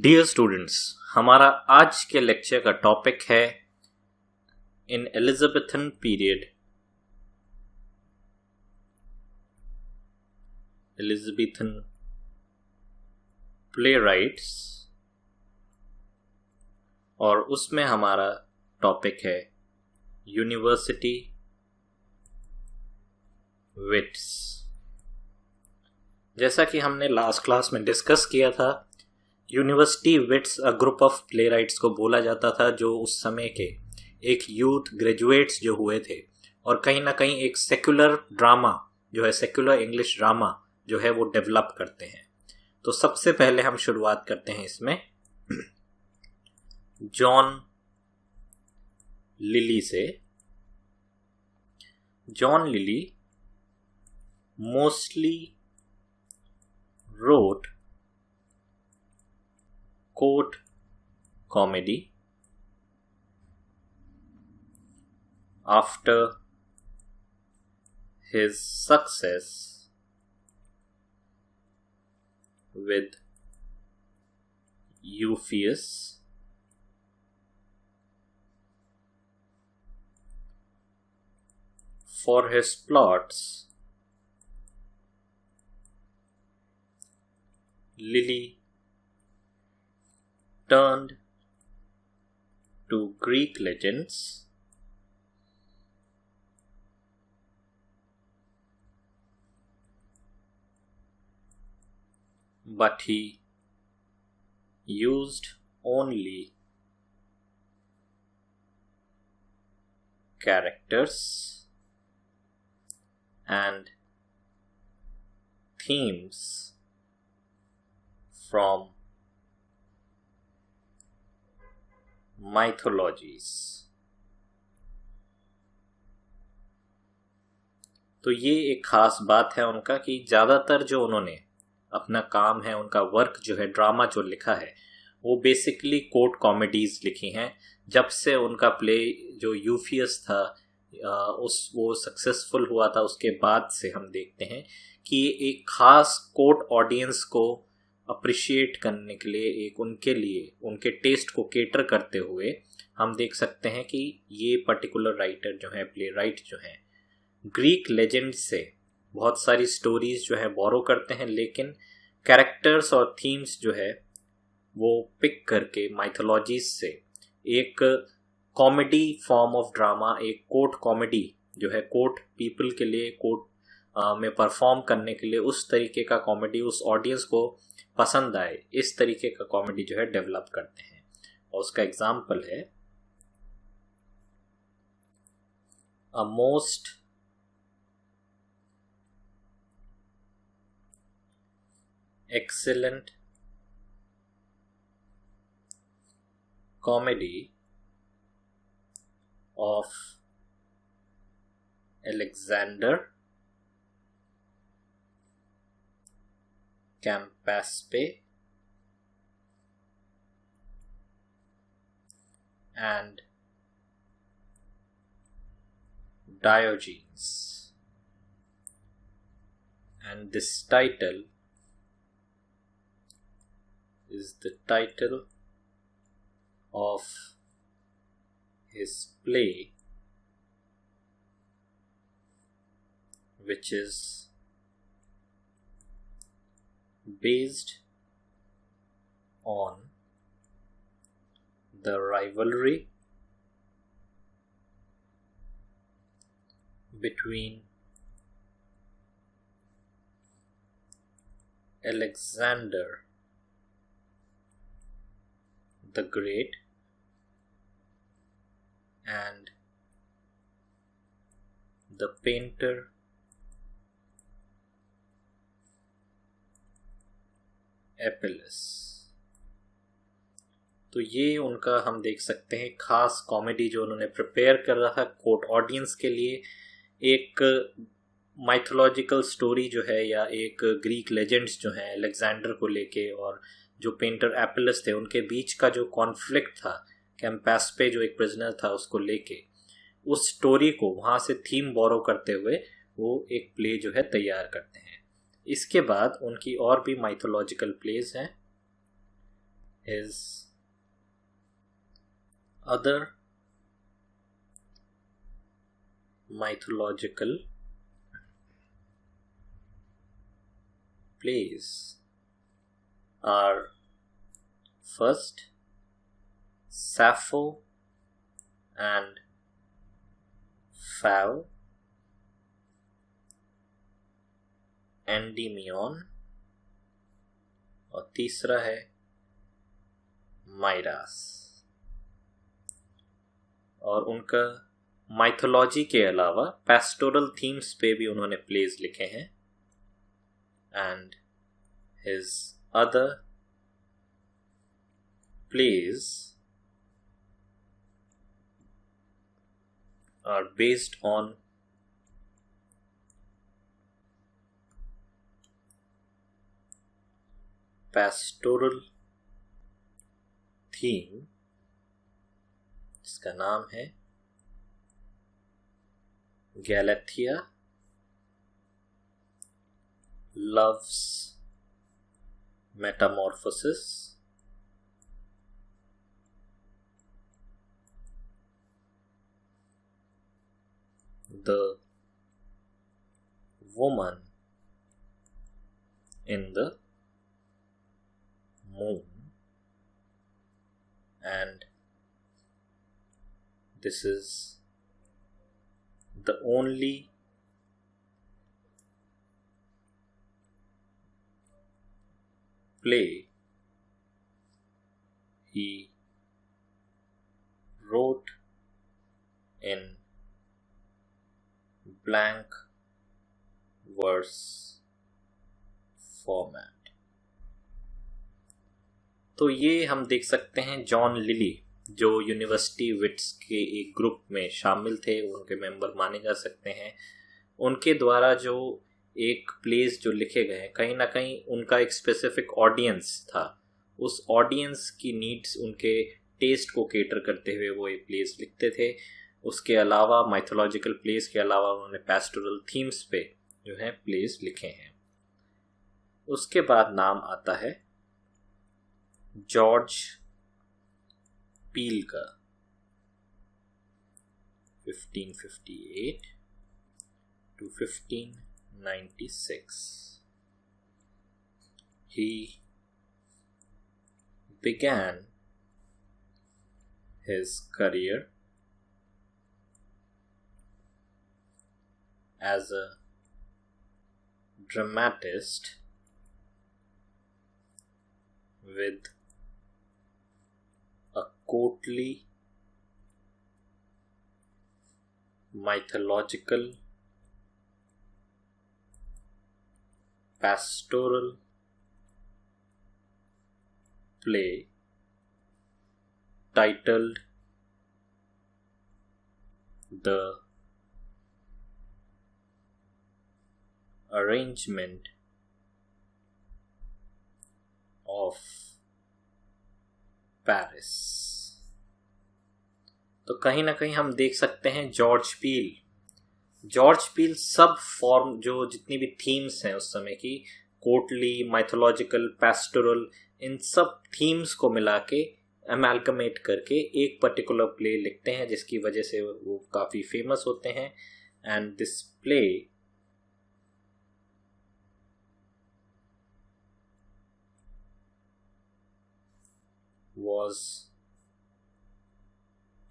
Dear students, हमारा आज के लेक्चर का टॉपिक है इन एलिजाबेथन पीरियड एलिजाबेथन प्लेराइट्स, और उसमें हमारा टॉपिक है यूनिवर्सिटी विट्स। जैसा कि हमने लास्ट क्लास में डिस्कस किया था, university Wits a group of playwrights को बोला जाता था जो उस समय के एक यूथ ग्रेजुएट्स जो हुए थे और कहीं ना कहीं एक सेक्युलर ड्रामा जो है, सेक्युलर इंग्लिश ड्रामा जो है वो डेवलप करते हैं। तो सबसे पहले हम शुरुआत करते हैं इसमें जॉन लिली से। John lily mostly wrote court comedy after his success with Euphues. For his plots, Lily turned to Greek legends, but he used only characters and themes from mythologies. तो ये एक खास बात है उनका कि ज़्यादातर जो उन्होंने अपना काम है, उनका वर्क जो है, ड्रामा जो लिखा है, वो बेसिकली कोर्ट कॉमेडीज लिखी हैं। जब से उनका प्ले जो यूफियस था वो सक्सेसफुल हुआ था, उसके बाद से हम देखते हैं कि एक खास कोर्ट ऑडियंस को अप्रिशिएट करने के लिए, एक उनके लिए उनके टेस्ट को केटर करते हुए हम देख सकते हैं कि ये पर्टिकुलर राइटर जो है, प्ले राइट जो है, ग्रीक लेजेंड से बहुत सारी स्टोरीज जो है बोरो करते हैं, लेकिन कैरेक्टर्स और थीम्स जो है वो पिक करके माइथोलॉजीज से एक कॉमेडी फॉर्म ऑफ ड्रामा, एक कोर्ट कॉमेडी जो है, कोर्ट पीपल के लिए, कोर्ट में परफॉर्म करने के लिए उस तरीके का कॉमेडी उस ऑडियंस को पसंद आए, इस तरीके का कॉमेडी जो है डेवलप करते हैं। और उसका एग्जाम्पल है a most excellent comedy of Alexander Campaspe and Diogenes, and this title is the title of his play, which is based on the rivalry between Alexander the Great and the painter Apelles। तो ये उनका हम देख सकते हैं खास comedy जो उन्होंने प्रिपेयर कर रहा है कोर्ट ऑडियंस के लिए, एक माइथोलॉजिकल स्टोरी जो है या एक ग्रीक लेजेंड्स जो हैं अलेक्जेंडर को लेके, और जो पेंटर एपिलस थे उनके बीच का जो कॉन्फ्लिक्ट था, कैम्पास्पे जो एक प्रिजनर था उसको लेके, उस स्टोरी को वहाँ से थीम बोरो करते हुए वो एक प्ले जो है तैयार करते हैं। इसके बाद उनकी और भी माइथोलॉजिकल प्लेस हैं। his other mythological plays are first Sappho and Phao, Endymion, और तीसरा है माइरास। और उनका माइथोलॉजी के अलावा पैस्टोरल थीम्स पे भी उन्होंने प्लेज लिखे हैं। And his other plays are based on pastoral theme, जिसका नाम है Galathea, Love's Metamorphosis, The Woman in the Moon, and this is the only play he wrote in blank verse format। तो ये हम देख सकते हैं जॉन लिली, जो यूनिवर्सिटी विट्स के एक ग्रुप में शामिल थे, उनके मेंबर माने जा सकते हैं। उनके द्वारा जो एक प्लेस जो लिखे गए हैं, कहीं ना कहीं उनका एक स्पेसिफिक ऑडियंस था। उस ऑडियंस की नीड्स, उनके टेस्ट को केटर करते हुए वो एक प्लेस लिखते थे। उसके अलावा माइथोलॉजिकल प्लेस के अलावा उन्होंने पैस्टोरल थीम्स पे जो है प्लेस लिखे हैं। उसके बाद नाम आता है जॉर्ज पील का, 1558 to 1596। He began his career as a dramatist with a courtly mythological pastoral play titled The Arrangement of Paris। तो कहीं ना कहीं हम देख सकते हैं जॉर्ज पील सब फॉर्म, जो जितनी भी थीम्स हैं उस समय की, कोर्टली, माइथोलॉजिकल, पैस्टोरल, इन सब थीम्स को मिला के अमेलगमेट करके एक पर्टिकुलर प्ले लिखते हैं, जिसकी वजह से वो काफ़ी फेमस होते हैं। And this play was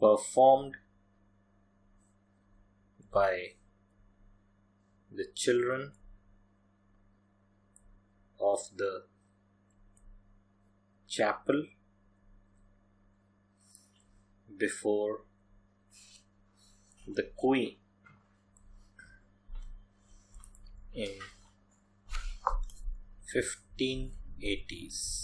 performed by the children of the chapel before the Queen in 1580s।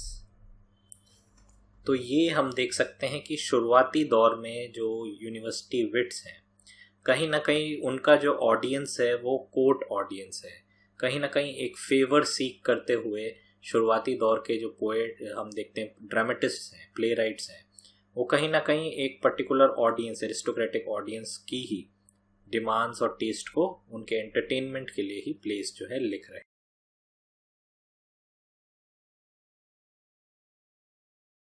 तो ये हम देख सकते हैं कि शुरुआती दौर में जो यूनिवर्सिटी विट्स हैं, कहीं ना कहीं उनका जो ऑडियंस है वो कोर्ट ऑडियंस है। कहीं ना कहीं एक फेवर सीख करते हुए शुरुआती दौर के जो पोएट हम देखते हैं, ड्रामेटिस्ट हैं, प्ले राइट्स हैं, वो कहीं ना कहीं एक पर्टिकुलर ऑडियंस, एरिस्टोक्रेटिक ऑडियंस की ही डिमांड्स और टेस्ट को उनके एंटरटेनमेंट के लिए ही प्लेस जो है लिख रहे हैं।